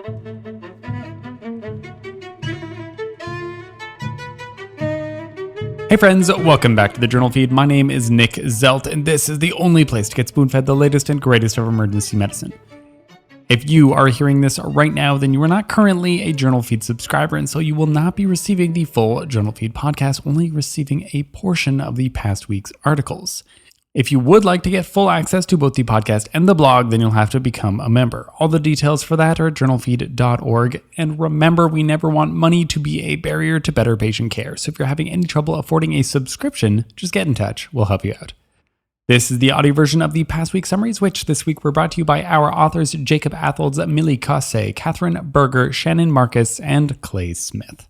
Hey friends, welcome back to the Journal Feed. My name is Nick Zelt, and this is the only place to get spoon-fed the latest and greatest of emergency medicine. If you are hearing this right now, then you are not currently a Journal Feed subscriber, and so you will not be receiving the full Journal Feed podcast, only receiving a portion of the past week's articles. If you would like to get full access to both the podcast and the blog, then you'll have to become a member. All the details for that are at journalfeed.org. And remember, we never want money to be a barrier to better patient care. So if you're having any trouble affording a subscription, just get in touch. We'll help you out. This is the audio version of the past week summaries, which this week were brought to you by our authors Jacob Atholds, Millie Cosse, Catherine Berger, Shannon Marcus, and Clay Smith.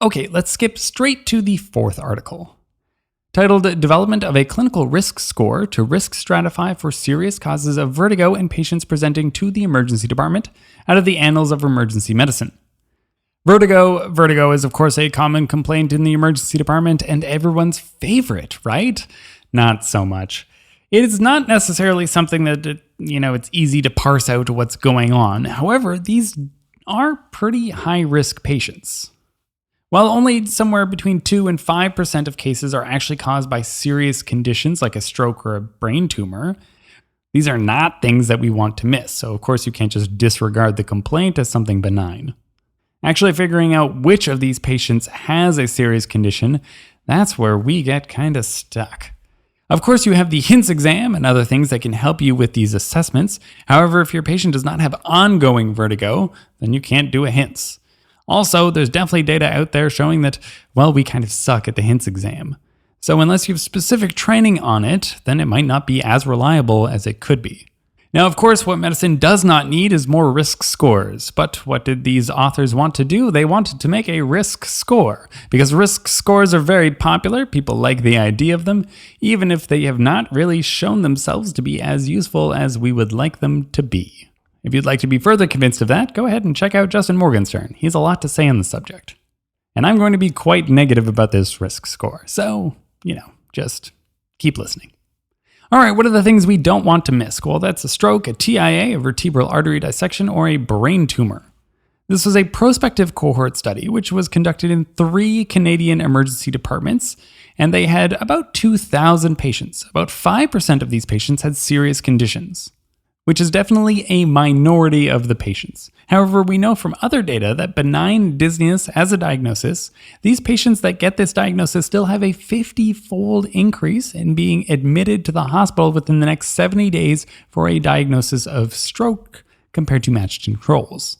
Okay, let's skip straight to the fourth article. Titled Development of a Clinical Risk Score to Risk Stratify for Serious Causes of Vertigo in Patients Presenting to the Emergency Department, out of the Annals of Emergency Medicine. Vertigo is of course a common complaint in the emergency department and everyone's favorite, right? Not so much. It is not necessarily something that, it's easy to parse out what's going on. However, these are pretty high-risk patients. While only somewhere between 2 and 5% of cases are actually caused by serious conditions like a stroke or a brain tumor, these are not things that we want to miss. So of course you can't just disregard the complaint as something benign. Actually figuring out which of these patients has a serious condition, that's where we get kind of stuck. Of course, you have the HINTS exam and other things that can help you with these assessments. However, if your patient does not have ongoing vertigo, then you can't do a HINTS. Also, there's definitely data out there showing that, we kind of suck at the HINTS exam. So unless you have specific training on it, then it might not be as reliable as it could be. Now, of course, what medicine does not need is more risk scores. But what did these authors want to do? They wanted to make a risk score. Because risk scores are very popular, people like the idea of them, even if they have not really shown themselves to be as useful as we would like them to be. If you'd like to be further convinced of that, go ahead and check out Justin Morgenstern. He has a lot to say on the subject. And I'm going to be quite negative about this risk score. So, just keep listening. All right, what are the things we don't want to miss? Well, that's a stroke, a TIA, a vertebral artery dissection, or a brain tumor. This was a prospective cohort study, which was conducted in 3 Canadian emergency departments, and they had about 2,000 patients. About 5% of these patients had serious conditions, which is definitely a minority of the patients. However, we know from other data that benign dizziness as a diagnosis, these patients that get this diagnosis still have a 50-fold increase in being admitted to the hospital within the next 70 days for a diagnosis of stroke compared to matched controls.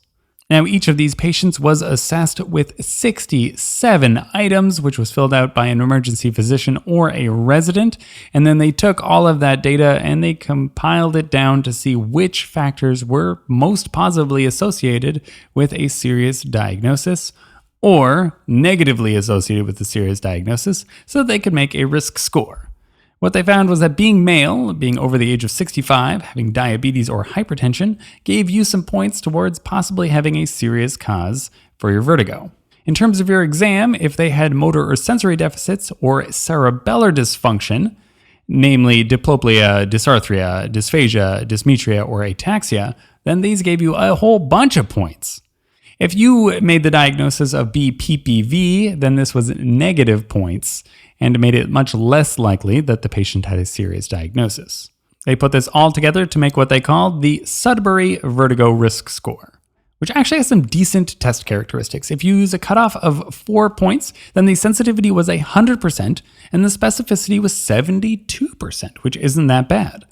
Now, each of these patients was assessed with 67 items, which was filled out by an emergency physician or a resident, and then they took all of that data and they compiled it down to see which factors were most positively associated with a serious diagnosis or negatively associated with a serious diagnosis so that they could make a risk score. What they found was that being male, being over the age of 65, having diabetes or hypertension, gave you some points towards possibly having a serious cause for your vertigo. In terms of your exam, if they had motor or sensory deficits or cerebellar dysfunction, namely diplopia, dysarthria, dysphagia, dysmetria, or ataxia, then these gave you a whole bunch of points. If you made the diagnosis of BPPV, then this was negative points and made it much less likely that the patient had a serious diagnosis. They put this all together to make what they called the Sudbury Vertigo Risk Score, which actually has some decent test characteristics. If you use a cutoff of 4 points, then the sensitivity was 100% and the specificity was 72%, which isn't that bad.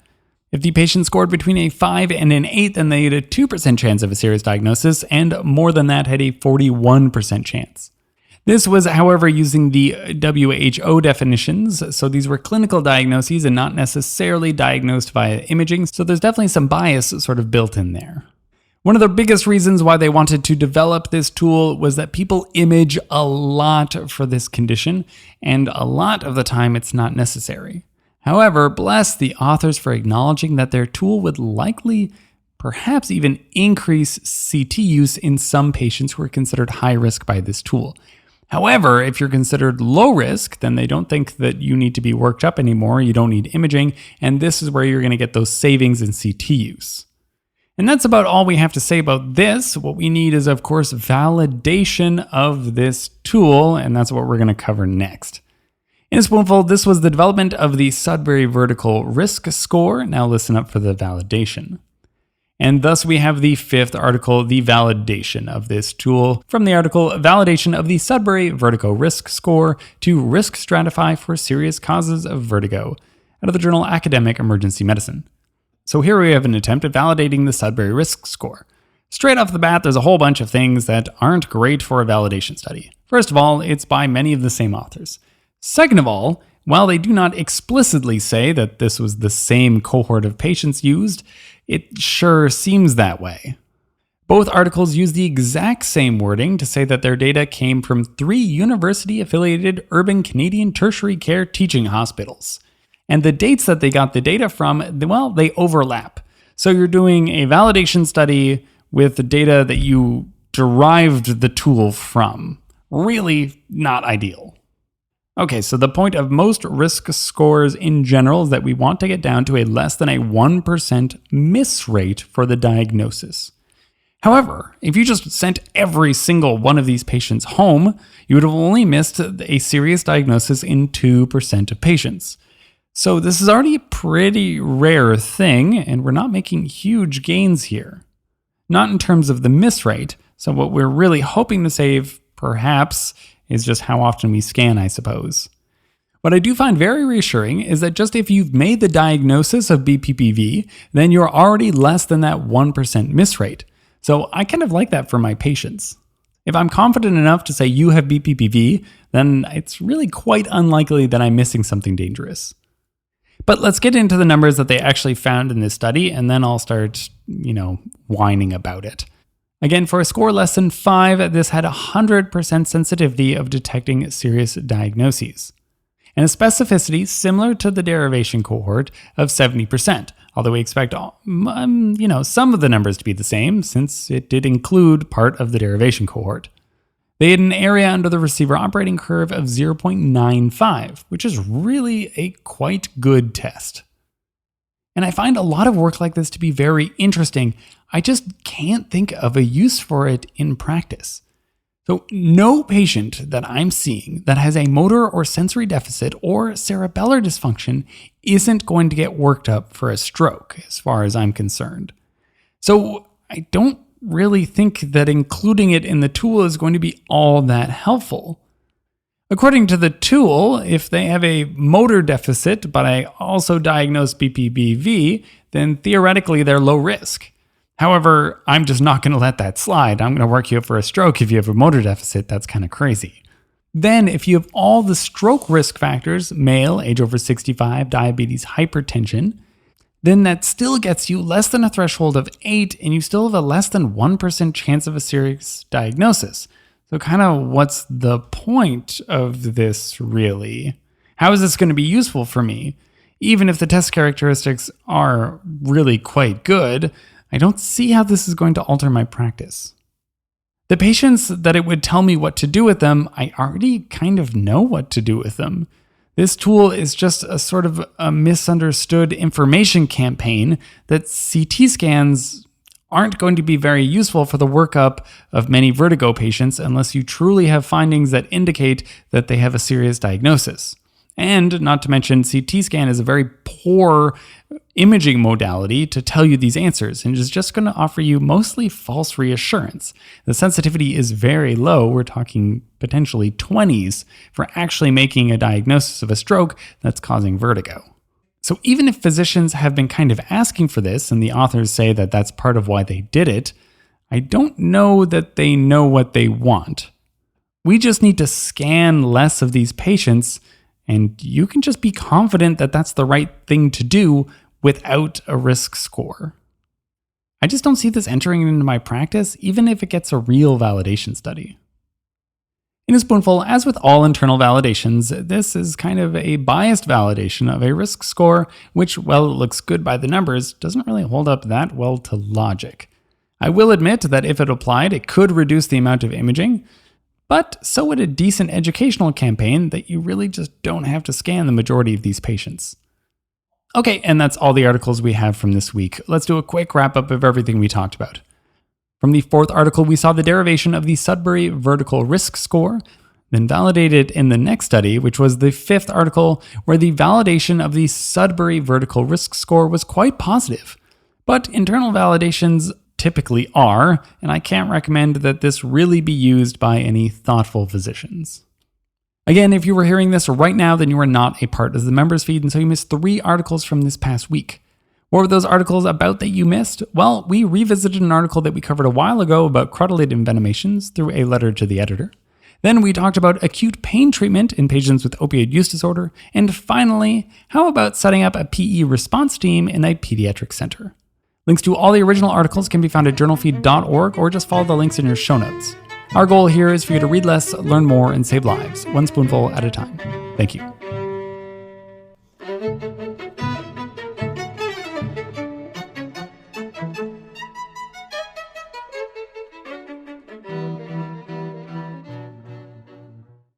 If the patient scored between a 5 and an 8, then they had a 2% chance of a serious diagnosis, and more than that had a 41% chance. This was, however, using the WHO definitions, so these were clinical diagnoses and not necessarily diagnosed via imaging, so there's definitely some bias sort of built in there. One of the biggest reasons why they wanted to develop this tool was that people image a lot for this condition, and a lot of the time it's not necessary. However, bless the authors for acknowledging that their tool would likely, perhaps even increase CT use in some patients who are considered high risk by this tool. However, if you're considered low risk, then they don't think that you need to be worked up anymore, you don't need imaging, and this is where you're going to get those savings in CT use. And that's about all we have to say about this. What we need is, of course, validation of this tool, and that's what we're going to cover next. In a spoonful, this was the development of the Sudbury Vertigo Risk Score. Now listen up for the validation. And thus we have the fifth article, the validation of this tool, from the article Validation of the Sudbury Vertigo Risk Score to Risk Stratify for Serious Causes of Vertigo, out of the journal Academic Emergency Medicine. So here we have an attempt at validating the Sudbury Risk Score. Straight off the bat, there's a whole bunch of things that aren't great for a validation study. First of all, it's by many of the same authors. Second of all, while they do not explicitly say that this was the same cohort of patients used, it sure seems that way. Both articles use the exact same wording to say that their data came from 3 university-affiliated urban Canadian tertiary care teaching hospitals. And the dates that they got the data from, well, they overlap. So you're doing a validation study with the data that you derived the tool from. Really not ideal. Okay, so the point of most risk scores in general is that we want to get down to a less than a 1% miss rate for the diagnosis. However, if you just sent every single one of these patients home, you would have only missed a serious diagnosis in 2% of patients. So this is already a pretty rare thing, and we're not making huge gains here. Not in terms of the miss rate, so what we're really hoping to save, perhaps, is just how often we scan, I suppose. What I do find very reassuring is that just if you've made the diagnosis of BPPV, then you're already less than that 1% miss rate. So I kind of like that for my patients. If I'm confident enough to say you have BPPV, then it's really quite unlikely that I'm missing something dangerous. But let's get into the numbers that they actually found in this study, and then I'll start, whining about it. Again, for a score less than 5, this had 100% sensitivity of detecting serious diagnoses, and a specificity similar to the derivation cohort of 70%, although we expect some of the numbers to be the same, since it did include part of the derivation cohort. They had an area under the receiver operating curve of 0.95, which is really a quite good test. And I find a lot of work like this to be very interesting. I just can't think of a use for it in practice. So no patient that I'm seeing that has a motor or sensory deficit or cerebellar dysfunction isn't going to get worked up for a stroke, as far as I'm concerned. So I don't really think that including it in the tool is going to be all that helpful. According to the tool, if they have a motor deficit, but I also diagnose BPPV, then theoretically they're low risk. However, I'm just not going to let that slide. I'm going to work you up for a stroke if you have a motor deficit. That's kind of crazy. Then, if you have all the stroke risk factors, male, age over 65, diabetes, hypertension, then that still gets you less than a threshold of 8, and you still have a less than 1% chance of a serious diagnosis. So kind of what's the point of this, really? How is this going to be useful for me? Even if the test characteristics are really quite good, I don't see how this is going to alter my practice. The patients that it would tell me what to do with them, I already kind of know what to do with them. This tool is just a sort of a misunderstood information campaign that CT scans aren't going to be very useful for the workup of many vertigo patients unless you truly have findings that indicate that they have a serious diagnosis. And not to mention, CT scan is a very poor imaging modality to tell you these answers and is just going to offer you mostly false reassurance. The sensitivity is very low. We're talking potentially 20s for actually making a diagnosis of a stroke that's causing vertigo. So even if physicians have been kind of asking for this, and the authors say that that's part of why they did it, I don't know that they know what they want. We just need to scan less of these patients, and you can just be confident that that's the right thing to do without a risk score. I just don't see this entering into my practice, even if it gets a real validation study. In a spoonful, as with all internal validations, this is kind of a biased validation of a risk score, which, while it looks good by the numbers, doesn't really hold up that well to logic. I will admit that if it applied, it could reduce the amount of imaging, but so would a decent educational campaign that you really just don't have to scan the majority of these patients. Okay, and that's all the articles we have from this week. Let's do a quick wrap up of everything we talked about. From the fourth article, we saw the derivation of the Sudbury Vertigo Risk Score, then validated in the next study, which was the fifth article, where the validation of the Sudbury Vertigo Risk Score was quite positive. But internal validations typically are, and I can't recommend that this really be used by any thoughtful physicians. Again, if you were hearing this right now, then you are not a part of the members feed, and so you missed 3 articles from this past week. What were those articles about that you missed? Well, we revisited an article that we covered a while ago about carotid envenomations through a letter to the editor. Then we talked about acute pain treatment in patients with opioid use disorder. And finally, how about setting up a PE response team in a pediatric center? Links to all the original articles can be found at journalfeed.org or just follow the links in your show notes. Our goal here is for you to read less, learn more, and save lives, one spoonful at a time. Thank you.